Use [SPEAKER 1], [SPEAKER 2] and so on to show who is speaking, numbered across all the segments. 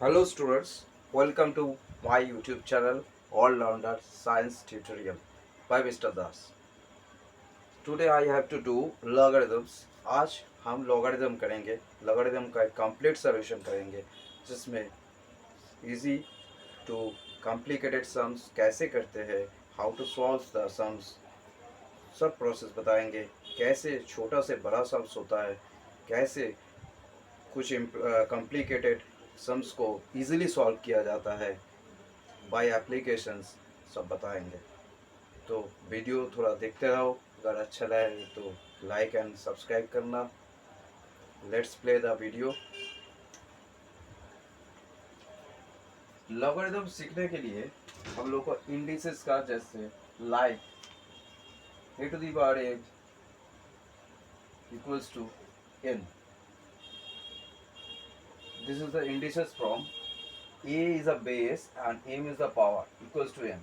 [SPEAKER 1] Hello students, welcome to my YouTube channel All Rounder Science Tutorial by Mr. Das. Today I have to do logarithms. आज हम logarithm करेंगे. Logarithm का एक complete solution करेंगे जिसमें easy to complicated sums कैसे करते हैं, how to solve the sums, सब प्रोसेस बताएंगे. कैसे छोटा से बड़ा सम्स होता है, कैसे कुछ कॉम्प्लिकेटेड सम्स को इजीली सॉल्व किया जाता है बाय एप्लीकेशंस, सब बताएंगे. तो वीडियो थोड़ा देखते रहो. अगर अच्छा लगे तो लाइक एंड सब्सक्राइब करना. Let's play the video. Logarithm सीखने के लिए हम लोग को इंडिसेस का, जैसे like a to the power n equals to n. This is the indices from a is a base and m is the power equals to n.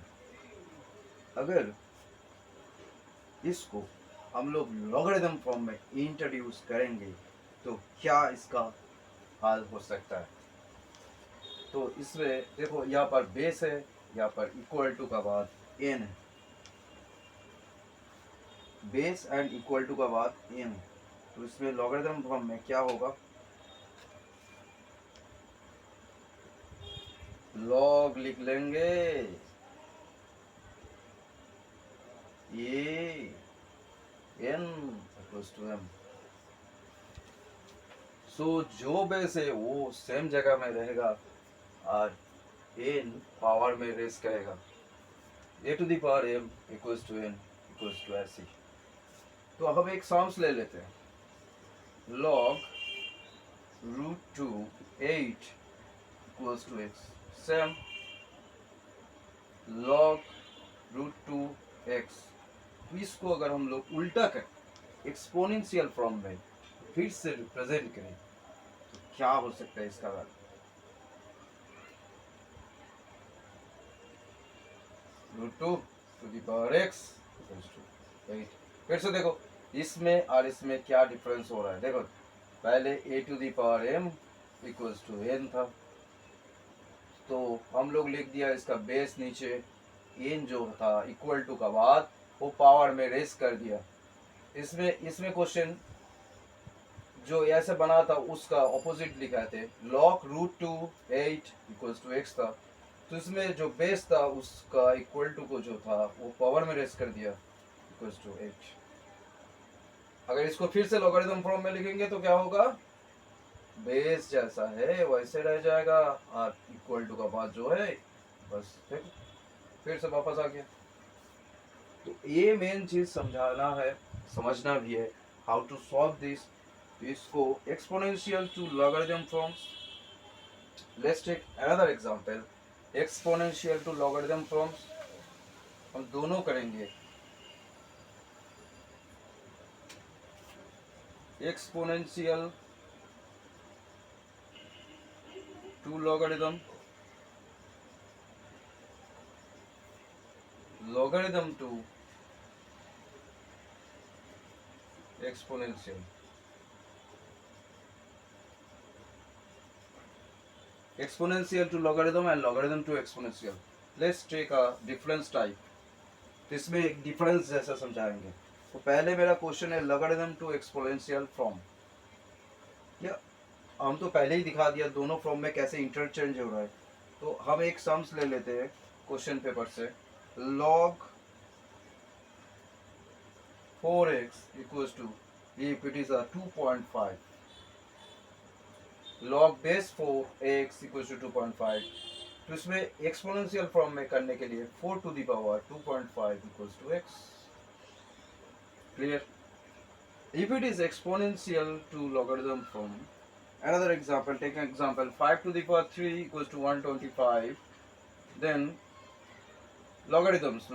[SPEAKER 1] अगर इसको हम लोग लॉगरिथम फॉर्म में इंट्रोड्यूस करेंगे तो क्या इसका हाल हो सकता है. तो इसमें देखो, यहाँ पर बेस है, यहाँ पर इक्वल टू का बाद n है. बेस एंड इक्वल टू का बाद n. तो इसमें लॉगरिथम फॉर्म में क्या होगा, लॉग लिख लेंगे ए n इक्वल्स टू m. सो जो बेस है वो सेम जगह में रहेगा और n पावर में रेस करेगा. A to the power m equals to n equals to ऐसी. तो हम एक सॉम्स ले लेते हैं. Log root to 8 equals to x. Same log root two x. इसको अगर हम लोग उल्टा करें, एक्सपोनेंशियल फॉर्म में फिर से रिप्रेजेंट करें, तो क्या हो सकता है इसका value. Root to the power x equals to 8. फिर से देखो, इसमें और इसमें क्या डिफरेंस हो रहा है. देखो, पहले a to the power m equals to n था, तो हम लोग लिख दिया इसका बेस नीचे, n जो था इक्वल टू का बाद वो पावर में रेस कर दिया. इसमें क्वेश्चन जो ऐसे बना था उसका ऑपोजिट लिखा थे. Log root to 8 equals to x था, तो इसमें जो बेस था उसका इक्वल टू को जो था वो पावर में रेस कर दिया इक्वल्स टू 8. अगर इसको फिर से लॉगरिथम फॉर्म में लिखेंगे तो क्या होगा, बेस जैसा है वैसे रह जाएगा और इक्वल टू का बाद जो है बस देखो फिर से वापस आ गया. तो ये मेन चीज समझाना है, समझना भी है, हाउ टू सॉल्व दिस. इसको exponential to logarithm forms. Let's take another example, exponential to logarithm forms. हम दोनों करेंगे. Exponential to logarithm, logarithm to exponential. Exponential to logarithm and logarithm to exponential. Let's take a difference type. इसमें एक difference जैसा समझाएंगे. तो पहले मेरा क्वेश्चन है logarithm to exponential from. या हम तो पहले ही दिखा दिया दोनों फॉर्म में कैसे इंटरचेंज हो रहा है. तो हम एक सम्स ले लेते हैं क्वेश्चन पेपर से. log 4x equals to, if it is a 2.5, log base 4x equals to 2.5. तो इसमें एक्सपोनेंशियल फॉर्म में करने के लिए 4 to the power 2.5 equals to x. Clear? If it is exponential to logarithm form, another example, take an example, 5 to the power 3 equals to 125. Then logarithms,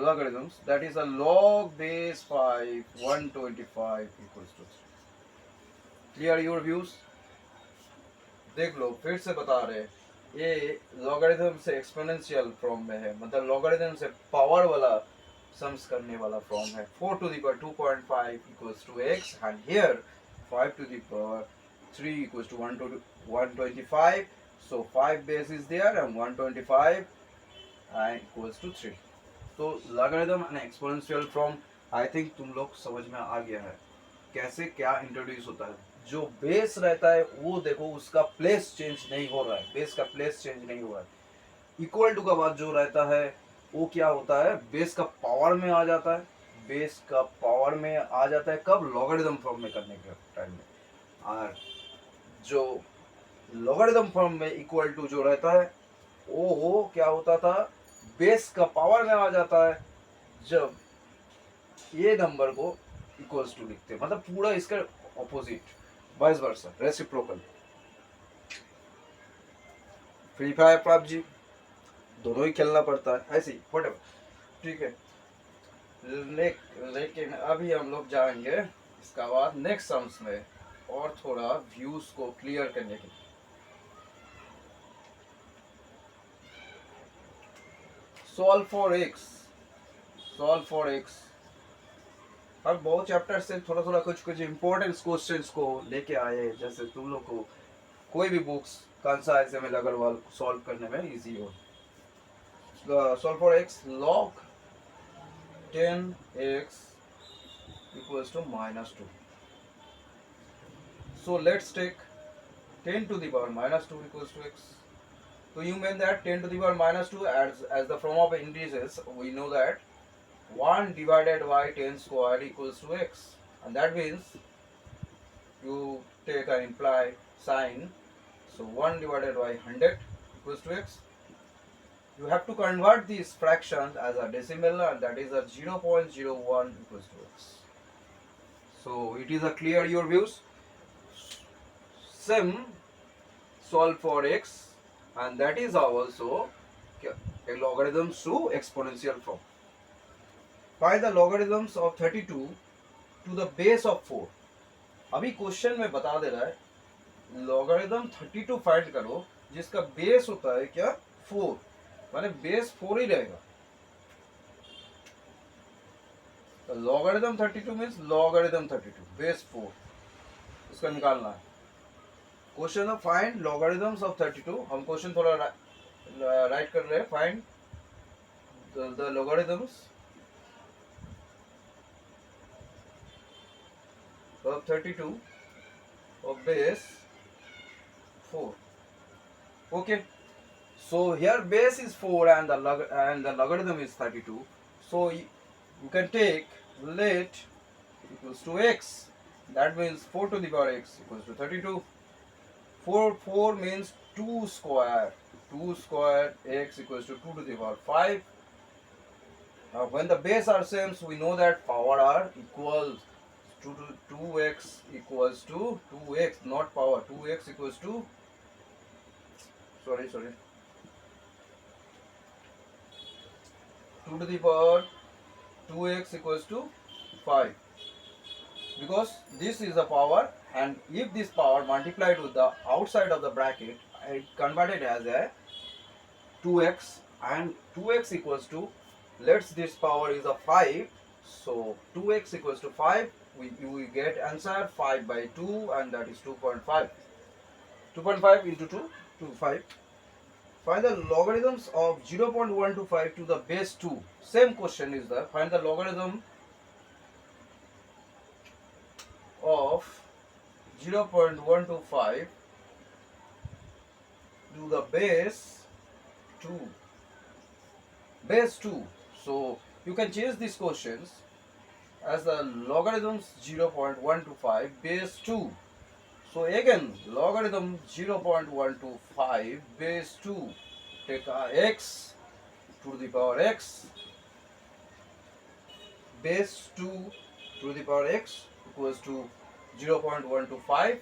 [SPEAKER 1] that is a log base 5 125 equals to 3. Clear your views? देख लो फिर से बता रहे, ये logarithm से exponential form में है, मतलब लॉगरिथम से पावर वाला सम्स करने वाला फॉर्म है. 4 to the power 2.5 equals to x, and here 5 to the power 3 equals to 125. So 5 base is there and 125 and equals to 3. तो logarithm and exponential from I think तुम लोग समझ में आ गया है कैसे क्या इंट्रोड्यूस होता है. जो बेस रहता है वो देखो उसका प्लेस चेंज नहीं हो रहा है, बेस का प्लेस चेंज नहीं हो रहा है. इक्वल टू का बाद जो रहता है वो क्या होता है, बेस का पावर में आ जाता है. बेस का पावर में आ जाता है कब, लॉगरिथम फॉर्म में करने के टाइम में. और जो लॉगरिथम फॉर्म में इक्वल टू जो रहता है वो क्या होता था, बेस का पावर में आ जाता है जब ये नंबर को इक्वल्स टू लिखते हैं, मतलब पूरा इसका opposite, vice versa, reciprocal. Free fire PUBG दोनों ही खेलना पड़ता है ऐसे ही व्हाटएवर, ठीक है. लेकिन अभी हम लोग जाएंगे इसका बाद नेक्स्ट सम्स में और थोड़ा व्यूज को क्लियर करने के लिए. Solve for x, solve for x. हम बहुत चैप्टर से थोड़ा थोड़ा कुछ कुछ इंपॉर्टेंट क्वेश्चंस को लेके आए, जैसे तुम लोग को कोई भी बुक्स कंसा S M L Agarwal solve करने में इजी हो. Solve for x, log 10x equals to -2. So let's take 10 to the power -2 equals to x. So you mean that 10 to the power -2 as the form of indices, we know that 1 divided by 10 square equals to x, and that means you take an implied sign. So 1 divided by 100 equals to x. You have to convert these fractions as a decimal, and that is a 0.01 equals to x. So it is a clear your views. Sim solve for x, and that is also a logarithm to exponential form. Find the logarithms of 32 to the base of 4. अभी question में बता दे रहा है logarithm 32 find करो जिसका base होता है क्या 4, माने बेस 4 ही रहेगा. तो लॉगरिथम 32 मींस लॉगरिथम 32 बेस 4 इसका निकालना है. क्वेश्चन है फाइंड लॉगरिथम्स ऑफ 32. हम क्वेश्चन थोड़ा राइट कर रहे हैं. Find the logarithms of 32 of base 4. Okay, so here base is 4 and the logarithm is 32. So you can take let equals to x. That means 4 to the power x equals to 32. 4 means 2 square. 2 square x equals to 2 to the power 5. Now when the base are same, so we know that power are equal. 2x equals to 2x, not power. 2x equals to sorry 2 to the power 2x equals to 5, because this is the power, and if this power multiplied with the outside of the bracket, I converted as a 2x, and 2x equals to, let's this power is a 5, so 2x equals to 5. We get answer 5 by 2, and that is 2.5. 2.5 into 2 to 5. Find the logarithms of 0.125 to the base 2. Same question is there. Find the logarithm of 0.125 to the base 2. Base 2. So you can change these questions as the logarithms 0.125 base 2. So again logarithm 0.125 base 2. Take x to the power x base 2 to the power x equals to 0.125.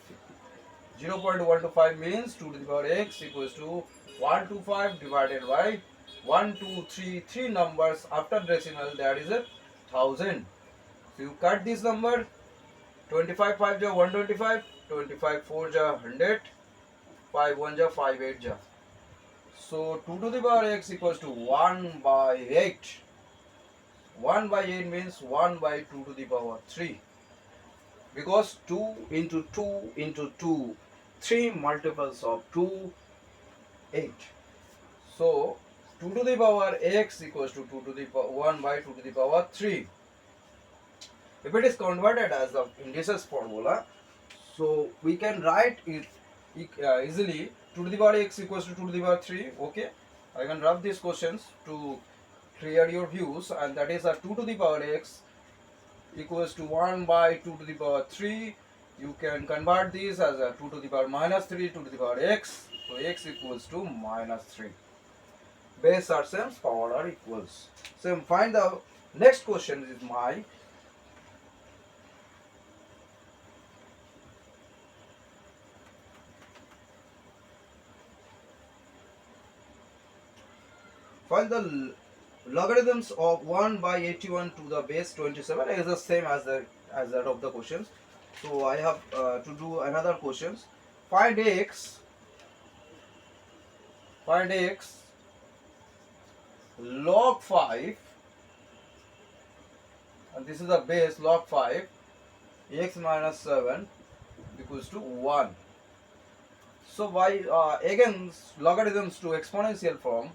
[SPEAKER 1] 0.125 means 2 to the power x equals to 125 divided by 1, 2, 3, 3 numbers after decimal, that is a 1000. So you cut this number, 25 5 ja 125, 25 4 ja 100, 5 1 ja 5 8 ja. So 2 to the power x equals to 1 by 8. 1 by 8 means 1 by 2 to the power 3. Because 2 into 2 into 2, 3 multiples of 2, 8. So 2 to the power x equals to 2 to the power 1 by 2 to the power 3. If it is converted as the indices formula, so we can write it easily. 2 to the power x equals to 2 to the power 3. Okay, I can rub these questions to clear your views, and that is a 2 to the power x equals to 1 by 2 to the power 3. You can convert this as a 2 to the power minus 3, 2 to the power x. So x equals to minus 3. Base are same, power are equals. So find the next question is my find the logarithms of 1 by 81 to the base 27 is the same as that of the questions. So I have to do another questions. Find x log 5, and this is the base log 5, x minus 7 equals to 1. So by again logarithms to exponential form,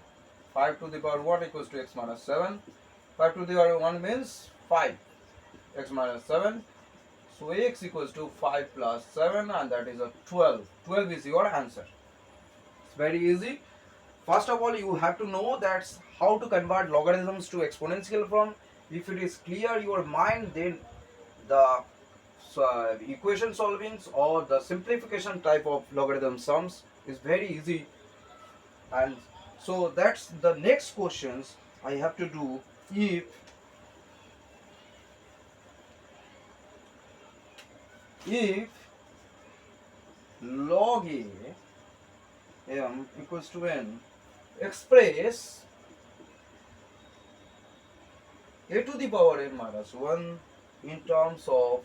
[SPEAKER 1] 5 to the power 1 equals to x minus 7. 5 to the power 1 means 5 x minus 7. So x equals to 5 plus 7, and that is a 12. 12 is your answer. It's very easy. First of all, you have to know that how to convert logarithms to exponential form. If it is clear your mind, then the equation solvings or the simplification type of logarithm sums is very easy. And so that's the next questions I have to do. If log a m equals to n, express a to the power n minus 1 in terms of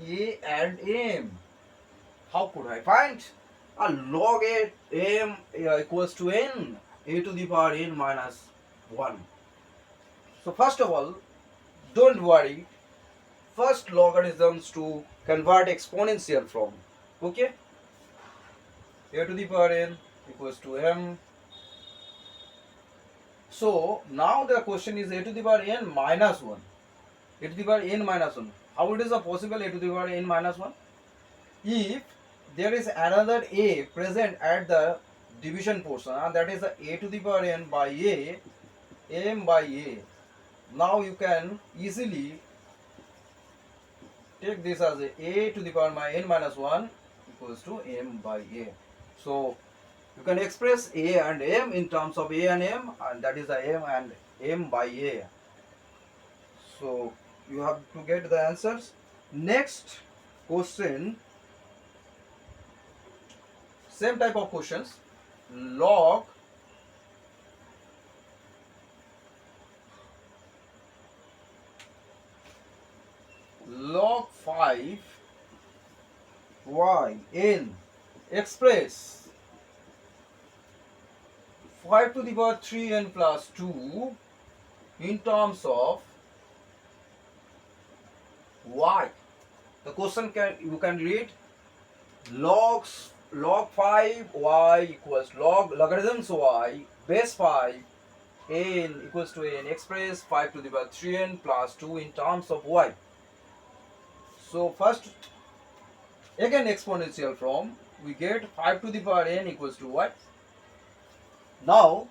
[SPEAKER 1] a and m. How could I find a log a m equals to n, a to the power n minus 1? So first of all, don't worry, first logarithms to convert exponential from, okay, a to the power n equals to m. So now the question is a to the power n minus 1, a to the power n minus 1. How it is possible a to the power n minus 1? If there is another a present at the division portion, and that is a to the power n by a, m by a. Now you can easily take this as a to the power n minus 1 equals to m by a. So you can express a and m in terms of a and m, and that is a m and m by a. So you have to get the answers. Next question, same type of questions. Log log 5 y n, express 5 to the power 3n plus 2 in terms of y. The question you can read log 5 y equals logarithms y base 5 n equals to n, express 5 to the power 3n plus 2 in terms of y. So first again exponential form, we get 5 to the power n equals to what? Now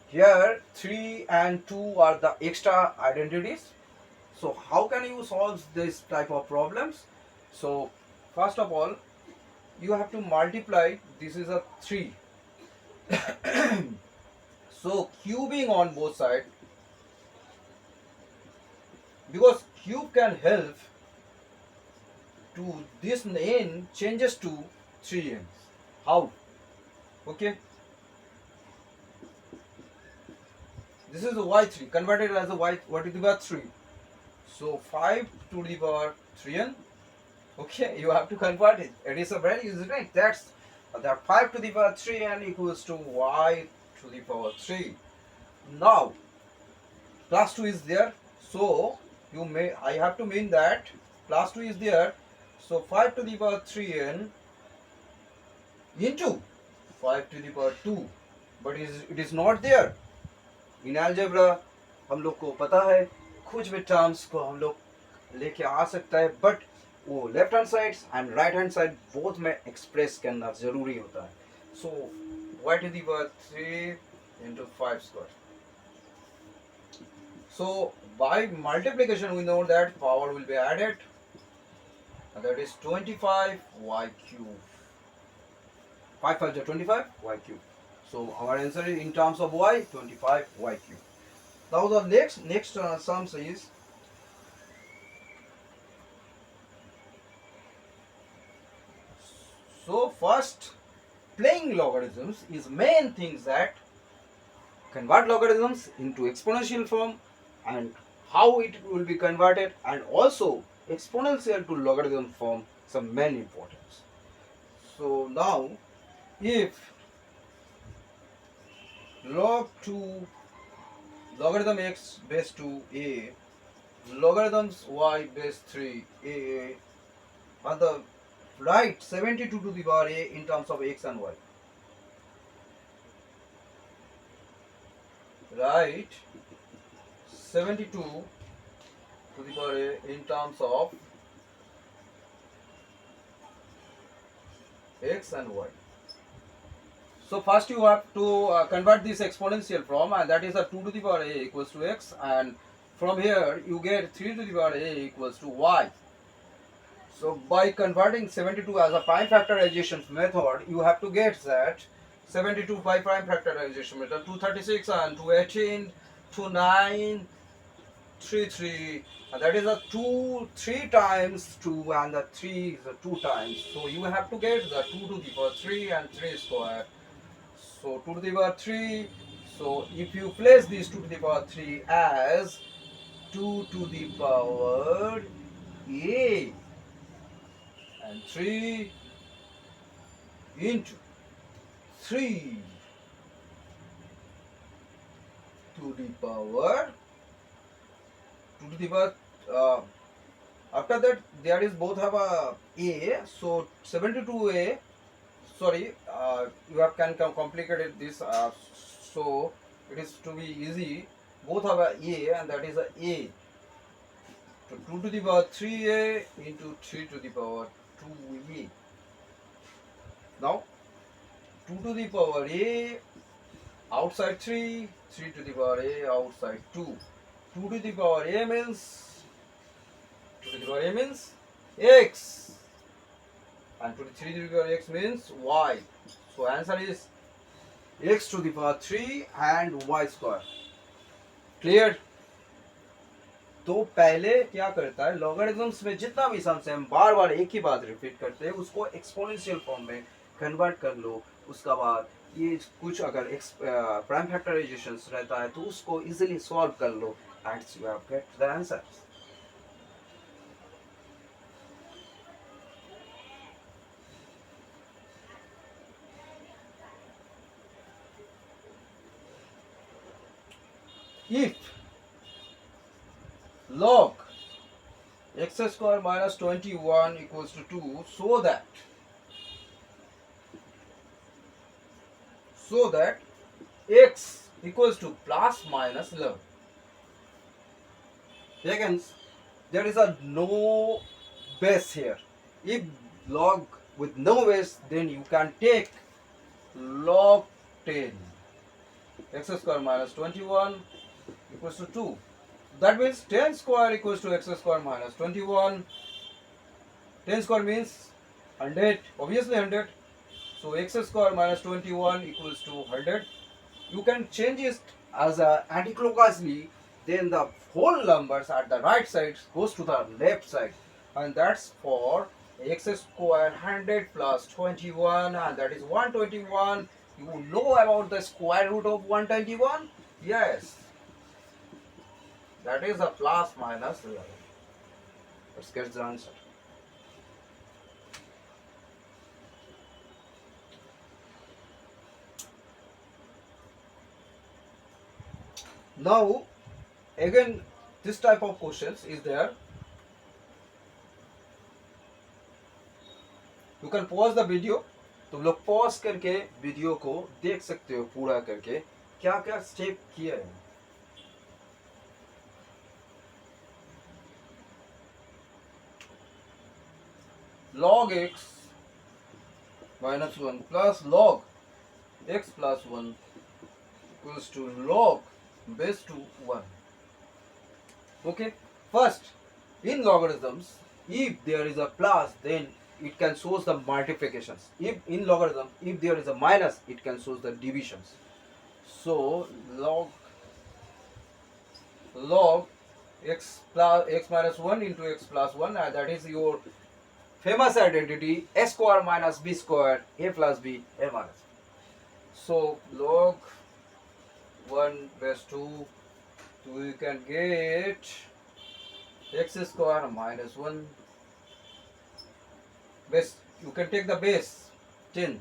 [SPEAKER 1] here 3 and 2 are the extra identities. So how can you solve this type of problems? So first of all, you have to multiply, this is a 3. So cubing on both sides, because cube can help to this n changes to 3n. How? Okay, this is a y3 converted as a y, what is the power 3. So 5 to the power 3n. Okay, you have to convert it. It is a very easy, right? That's that 5 to the power 3n equals to y to the power 3. Now plus 2 is there, so I have to mean that plus 2 is there. So 5 to the power 3n into 5 to the power 2, but it is not there in algebra. हम लोग को पता है कुछ भी terms को हम लोग लेके आ सकता है, बट वो left hand side and right hand side both में एक्सप्रेस करना जरूरी होता है. सो y to the power 3 into 5 square. So by multiplication we know that power will be added, and that is 25 y cube. 5 5 25 y cube. So our answer is in terms of y 25 y cube. Now the next sums is so first playing logarithms is main things that convert logarithms into exponential form and how it will be converted, and also exponential to logarithm form some main importance. So now if log 2 logarithm x base 2 a logarithms y base 3 a and the write 72 to the power a in terms of x and y. Write 72 to the power a in terms of x and y. So first you have to convert this exponential form, and that is a 2 to the power a equals to x, and from here you get 3 to the power a equals to y. So by converting 72 as a prime factorization method, you have to get that 72 by prime factorization method 236 and 218 29 33, and that is a 2 3 times 2 and the 3 is a 2 times. So you have to get the 2 to the power 3 and 3 square. So 2 to the power 3. So if you place this 2 to the power 3 as 2 to the power a and 3 into 3 to the power 2 to the power after that there is both have a so 72a, sorry, you have can complicated this, so it is to be easy, both have a and that is a. So 2 to the power 3a into 3 to the power 2a. Now 2 to the power a outside 3, 3 to the power a outside 2. 2 to the power a means 2 to the power a means x, and 2 to 3 to the power x means y. So answer is x to the power 3 and y square. Clear? तो पहले क्या करता है, logarithms में जितना भी sums है हम बार बार एक ही बात रिपीट करते हैं, उसको एक्सपोनेंशियल फॉर्म में कन्वर्ट कर लो. उसका बाद ये कुछ अगर प्राइम फैक्टराइजेशन रहता है तो उसको इजीली सॉल्व कर लो and you have get the answer. If log x square minus 21 equals to 2, so that x equals to plus minus 11. Again, there is a no base here. If log with no base, then you can take log 10. X square minus 21 equals to 2. That means 10 square equals to x square minus 21. 10 square means 100, obviously 100. So x square minus 21 equals to 100. You can change it as a anticlockwise, then the whole numbers at the right side goes to the left side, and that's for x square 100 plus 21, and that is 121. You know about the square root of 121? Yes. That is a plus minus 11. Let's get the answer. Now, again, this type of questions is there. You can pause the video तुम लोग pause करके video को देख सकते हो पूरा करके क्या क्या स्टेप किए हैं। log x minus 1 plus log x plus 1 equals to log base to 1. Okay, first in logarithms, if there is a plus, then it can shows the multiplications. If in logarithm, if there is a minus, it can shows the divisions. So log x plus x minus 1 into x plus 1, and that is your famous identity a square minus b square, a plus b, a minus b. So log 1 base 2, so you can get x square minus 1 base. You can take the base 10. You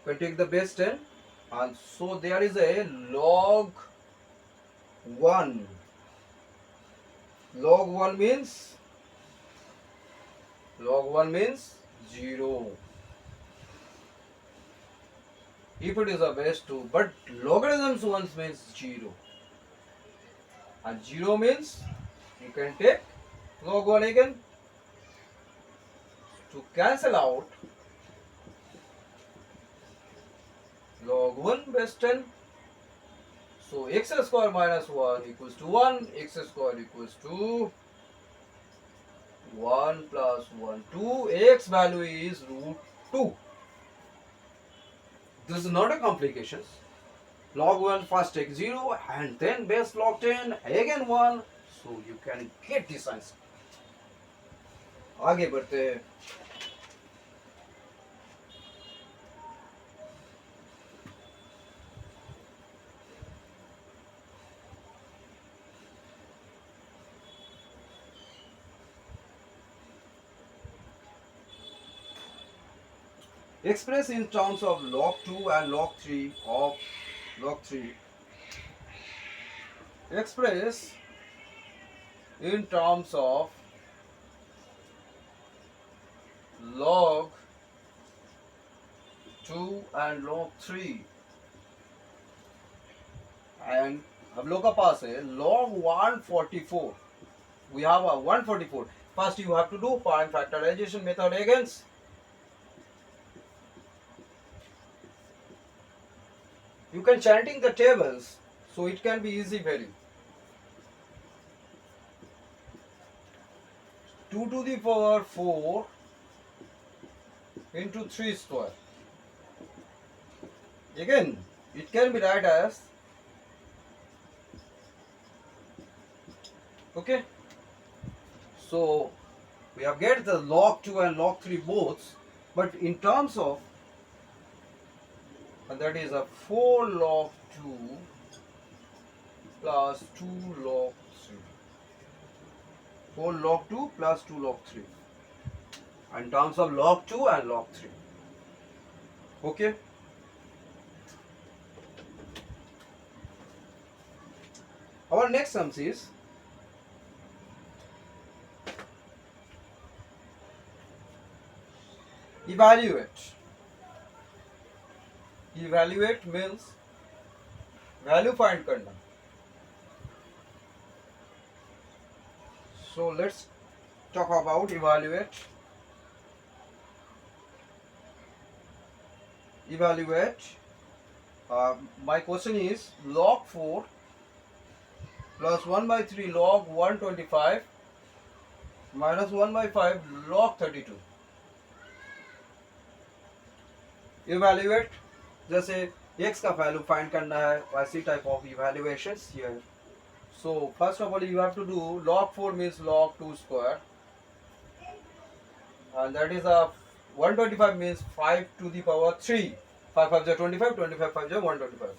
[SPEAKER 1] can take the base 10, and so there is a log 1. Log 1 means 0. If it is a base 2, but logarithms once means 0, and 0 means you can take log 1 again. To cancel out log 1 base 10, so x square minus 1 equals to 1, x square equals to 1 plus 1, 2, x value is root 2. This is not a complication. Log 1 first take 0 and then base log 10 again 1, so you can get this answer. आगे बढ़ते हैं. Express in terms of log 2 and log 3 of log 3. Express in terms of log 2 and log 3. And हम लोग का पास है log 144. We have a 144. First you have to do prime factorization method again. You can chanting the tables, so it can be easy very. 2 to the power 4 into 3 square. Again, it can be write as, okay. So we have get the log 2 and log 3 both, but in terms of, and that is a 4 log 2 plus 2 log 3. 4 log 2 plus 2 log 3. In terms of log 2 and log 3. Okay. Our next sums is evaluate. Evaluate means value find करना. So let's talk about evaluate. Evaluate. My question is log 4 plus 1 by 3 log 125 minus 1 by 5 log 32. Evaluate, जैसे x का value find करना है, ऐसी type of evaluations here. So first of all you have to do log 4 means log 2 square, and that is a 125 means 5 to the power 3. 5 5 is 25, 25 5 is 125.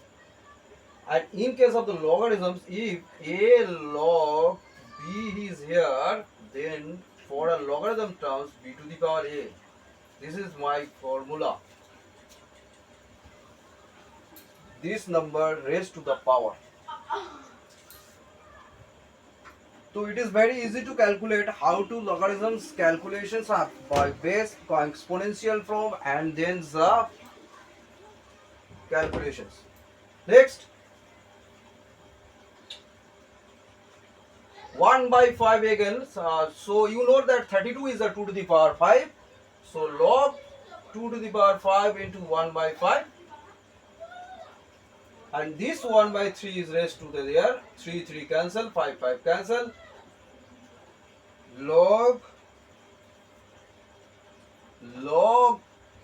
[SPEAKER 1] And in case of the logarithms, if a log b is here, then for a logarithm terms b to the power a. This is my formula. This number raised to the power. So it is very easy to calculate how to logarithms calculations are by base exponential from and then the calculations. Next, 1 by 5 again. So you know that 32 is a 2 to the power 5. So log 2 to the power 5 into 1 by 5. And this 1 by 3 is raised to the there. 3 3 cancel, 5 5 cancel. Log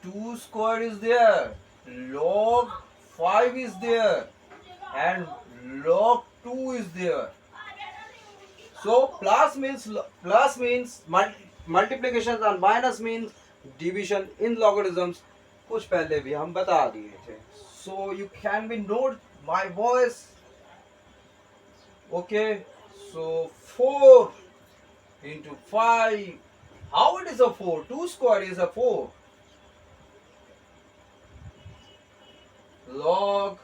[SPEAKER 1] 2 square is there. Log 5 is there. And log 2 is there. So plus means multiplication and minus means division in logarithms. कुछ पहले भी हम बता दिए थे. So you can be note my voice. Okay. So 4 into 5. How it is a 4? 2 square is a 4. Log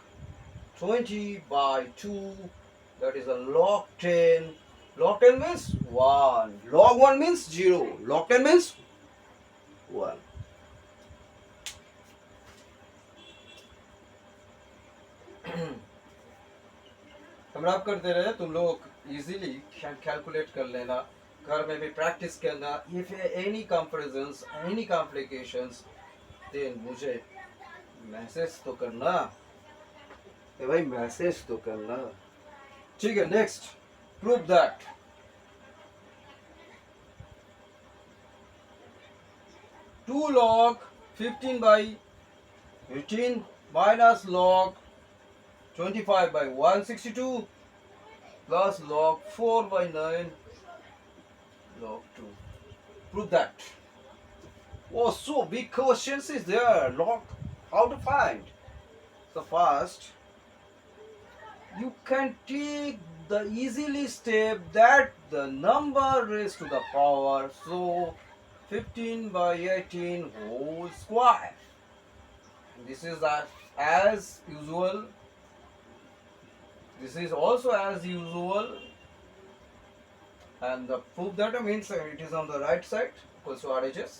[SPEAKER 1] 20 by 2. That is a log 10. Log 10 means 1. Log 1 means 0. Log 10 means 1. हम आप करते रहे, तुम लोग इजीली कैलकुलेट कर लेना, घर में भी प्रैक्टिस करना. If any comparisons, any complications, then मुझे मैसेज तो करना. भाई मैसेज तो करना. ठीक है. Next, prove that 2 log 15 by 18 minus log 25 by 162 plus log 4 by 9 log 2. Prove that. Oh, so big questions is there. Log, how to find? So first, you can take the easily step that the number raised to the power, so 15 by 18 whole square. This is as usual. This is also as usual, and the proof that means it is on the right side equals to RHS.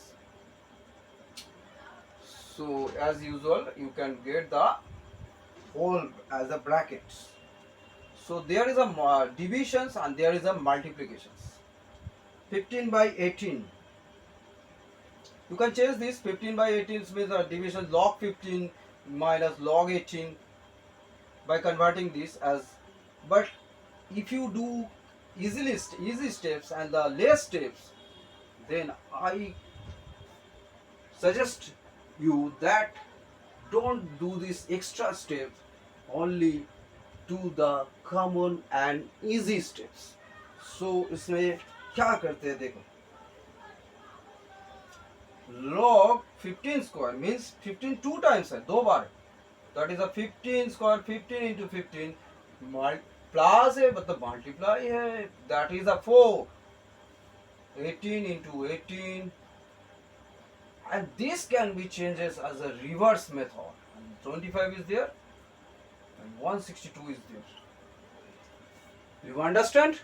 [SPEAKER 1] So as usual, you can get the whole as a brackets. So there is a divisions and there is a multiplications. 15 by 18. You can change this. 15 by 18 means a division log 15 minus log 18 by converting this as. But if you do easy steps and the less steps, then I suggest you that don't do this extra step, only do the common and easy steps. So इसमें क्या करते हैं देखो. Log 15 square means 15 two times है, 2 बार. That is a 15 square, 15 into 15 plus है मतलब multiply है. That is a 4. 18 into 18. And this can be changes as a reverse method. And 25 is there and 162 is there. You understand?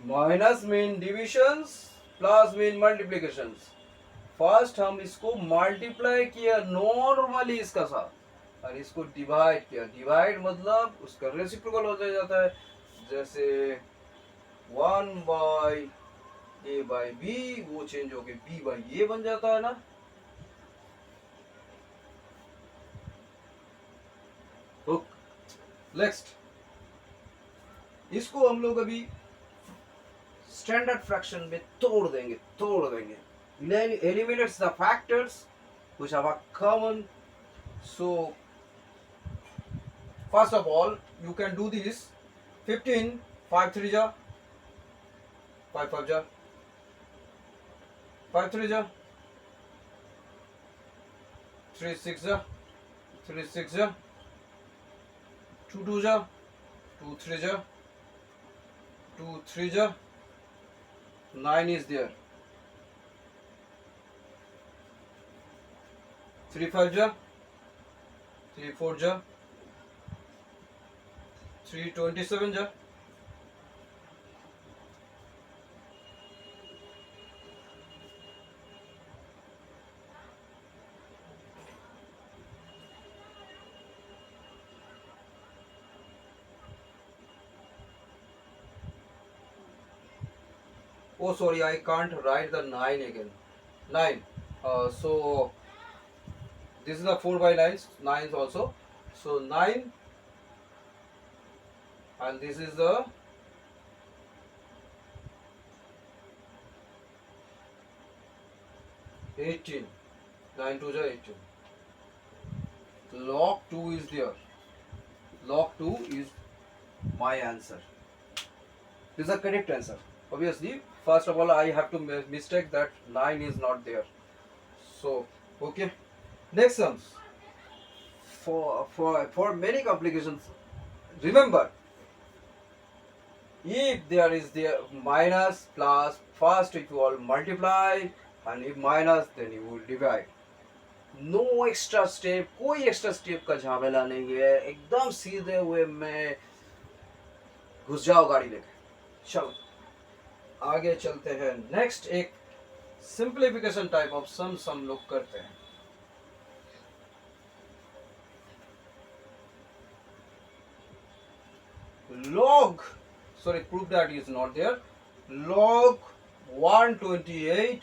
[SPEAKER 1] Minus mean divisions, plus mean multiplications. First हम इसको multiply किया normally इसका साथ और इसको divide किया. Divide मतलब उसका रेसिप्रोकल हो जाता है. जैसे 1 बाई a बाई b, वो चेंज होके b बाई a बन जाता है ना. नेक्स्ट, इसको हम लोग अभी स्टैंडर्ड फ्रैक्शन में तोड़ देंगे. Eliminates the factors which are common. So first of all, you can do this. 15, 5 3 ja, 5 5 ja, 5 3 ja, 3 6 ja, 3 6 ja, 2 2 ja, 2 3 ja, 2 3 ja, 9 is there. 3 5 ja, 3 4 ja, 3 27 ja, Oh, sorry, I can't write the 9 again. 9. So this is the 4 by 9s, 9s also. So 9, and this is the 18. 9 to the 18. Log 2 is there. Log 2 is my answer. This is a correct answer. Obviously, first of all, I have to mistake that 9 is not there. So, okay. Next sums. For many complications, remember, if there is the minus plus, first you will multiply, and if minus, then you will divide. No extra step, कोई extra step का झमेला नहीं है, एकदम सीधे हुए में घुस जाओ गाड़ी लेके। चलो आगे चलते हैं। नेक्स्ट एक सिंप्लीफिकेशन टाइप ऑफ सम्स हम लोग करते हैं। log, sorry, proof that is not there. Log 128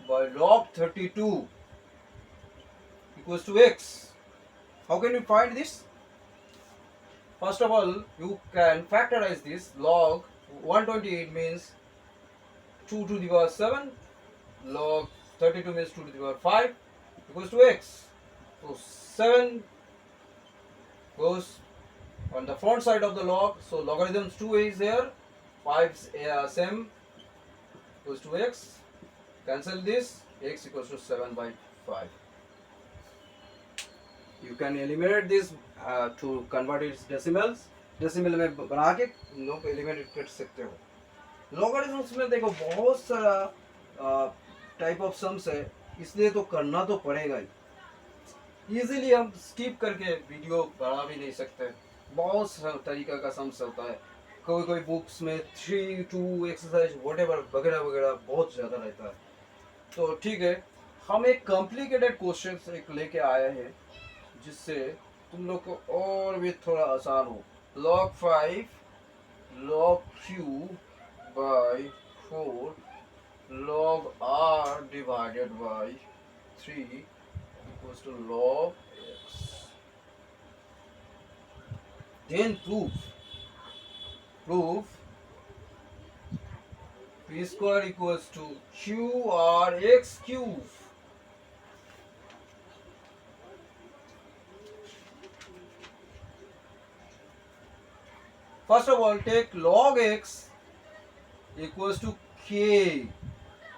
[SPEAKER 1] by log 32 equals to x. How can you find this? First of all, you can factorize this. Log 128 means 2 to the power 7. Log 32 means 2 to the power 5 equals to x. So 7 goes on the front side of the log. So logarithms 2 is there. 5 same equals to x. Cancel this. X equals to 7 by 5. You can eliminate this to convert its decimals. Decimal में बना के लोग eliminate कर सकते हो। Logarithms में देखो बहुत सारा टाइप ऑफ सम्स है, इसलिए तो करना तो पड़ेगा ही। इजीली हम स्किप करके वीडियो बढ़ा भी नहीं सकते, बहुत तरीका का सम्स होता है। कोई कोई बुक्स में 3, 2 एक्सरसाइज व्हाटएवर वगैरह वगैरह बहुत ज़्यादा रहता है। तो ठीक है, हम एक कॉम्प्लिकेटेड क्वेश्चन एक लेके आए हैं जिससे तुम लोग को और भी थोड़ा आसान हो। log 5 log q by 4 log r divided by 3 equals to log x. Then prove p square equals to qrx cube. First of all, take log x equals to k.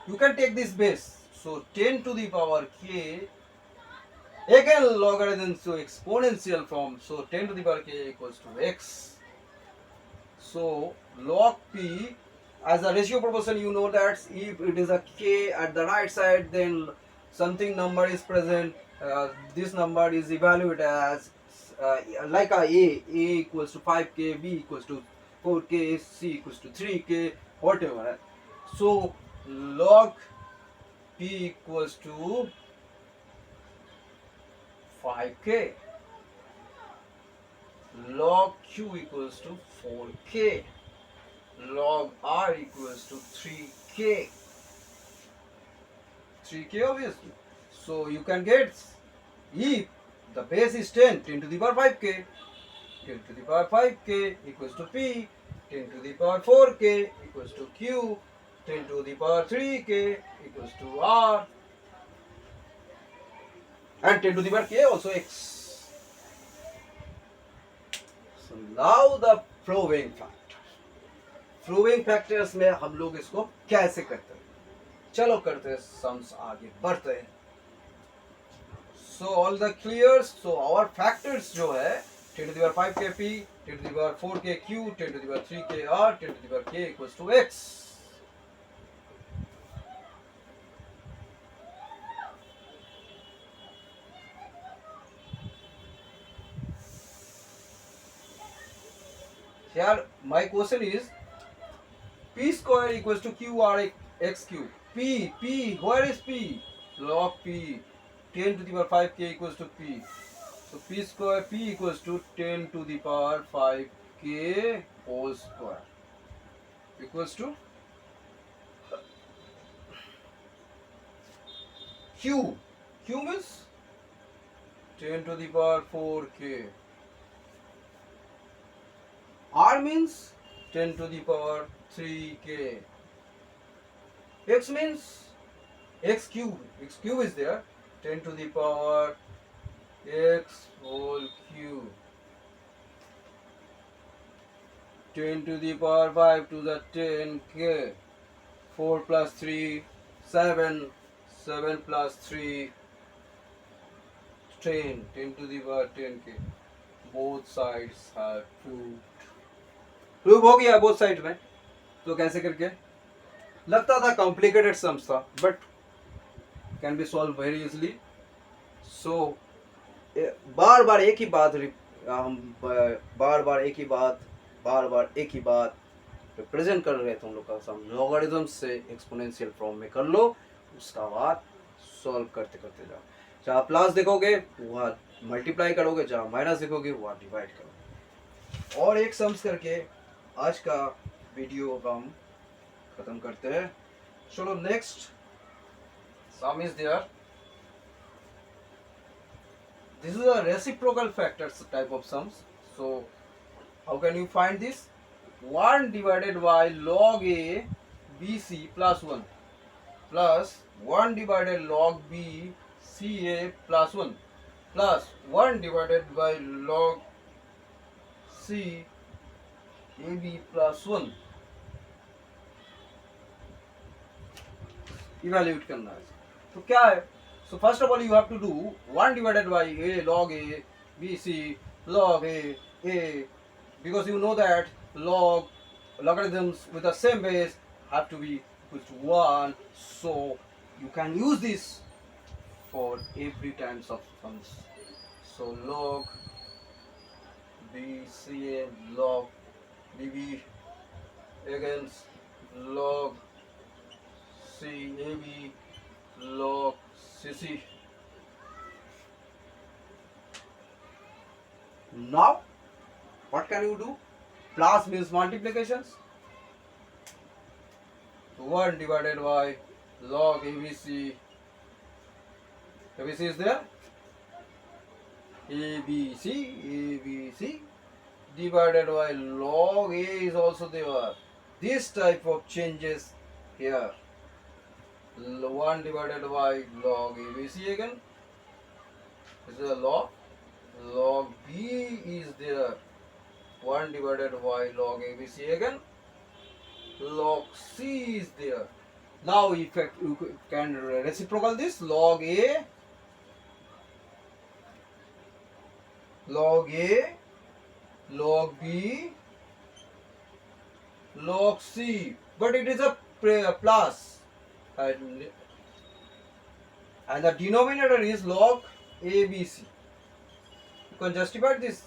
[SPEAKER 1] You can take this base. So 10 to the power k. Again logarithm, so exponential form. So 10 to the power k equals to x. So log p as a ratio proportion, you know that if it is a k at the right side, then something number is present. This number is evaluated as like a equals to 5k, b equals to 4k, c equals to 3k, whatever. So log p equals to 5k, log q equals to 4k, log r equals to 3k. 3k obviously. So you can get, if the base is 10 to the power 5k, 10 to the power 5k equals to p, 10 to the power 4k equals to q, 10 to the power 3k equals to r, and 10 to the power k also x. So now the proving factor. Proving factors में हम लोग इसको कैसे करते हैं? चलो करते हैं, सम्स आगे बढ़ते हैं। So all the clears. So our factors जो है 10 to the power 5k p, 10 to the power 4k q, 10 to the power 3k r, 10 to the power k equals to x. Here my question is p square equals to q r x cube. P, where is p? Log p. 10 to the power 5k equals to p. So p square, p equals to 10 to the power 5k whole square equals to Q. Q means 10 to the power 4k. R means 10 to the power 3k. X means x cube. X cube is there. 10 to the power x whole cube. 10 to the power 5 to the 10k. 4 plus 3, 7. 7 plus 3, 10. 10 to the power 10k. Both sides have proved. Prove हो गया both side में. तो कैसे करके लगता था complicated sums था but can be solve very easily. So बार बार एक ही बात हम बार बार एक ही बात रिप्रेजेंट कर रहे थे. हम लोग का सम लॉगरिथम से एक्सपोनेंशियल फॉर्म में कर लो, उसका बाद सॉल्व करते करते जाओ. जहाँ प्लस देखोगे वहाँ मल्टीप्लाई करोगे, जहाँ माइनस देखोगे वहाँ डिवाइड करोगे. और एक सम्स करके आज का वीडियो हम खत्म करते हैं. चलो next sum is there. This is a reciprocal factors type of sums. So how can you find this? 1 divided by log a bc plus 1 plus 1 divided log b ca plus 1 plus 1 divided by log c ab plus 1. Evaluate करना है. तो क्या है? So first of all you have to do 1 divided by a log a bc log a because you know that logarithms with the same base have to be equal to 1, so you can use this for every times of sums. So log bca log bb against log cab log cc. Now what can you do? Plus means multiplications. 1 divided by log abc. abc is there. abc divided by log a is also there. This type of changes here. 1 divided by log abc again. This is a log. Log b is there. 1 divided by log abc again. Log c is there. Now if you can reciprocal this, log a log b log c, but it is a plus and the denominator is log abc. You can justify this.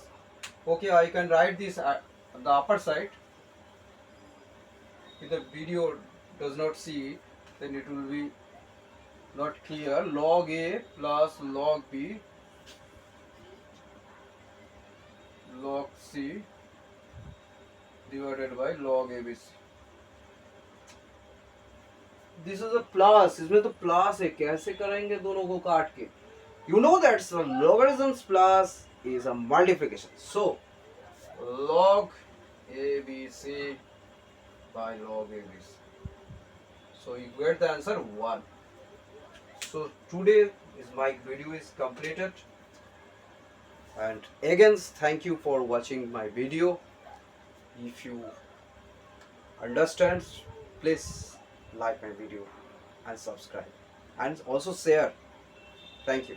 [SPEAKER 1] Okay, I can write this at the upper side. If the video does not see, then it will be not clear. Log a plus log b log c divided by log abc. This is a plus. इसमें तो plus है, कैसे करेंगे दोनों को काट के? You know that logarithms plus is a multiplication. So log abc by log abc. So you get the answer 1. So today is my video is completed. And again, thank you for watching my video. If you understand, please like my video and subscribe and also share. Thank you.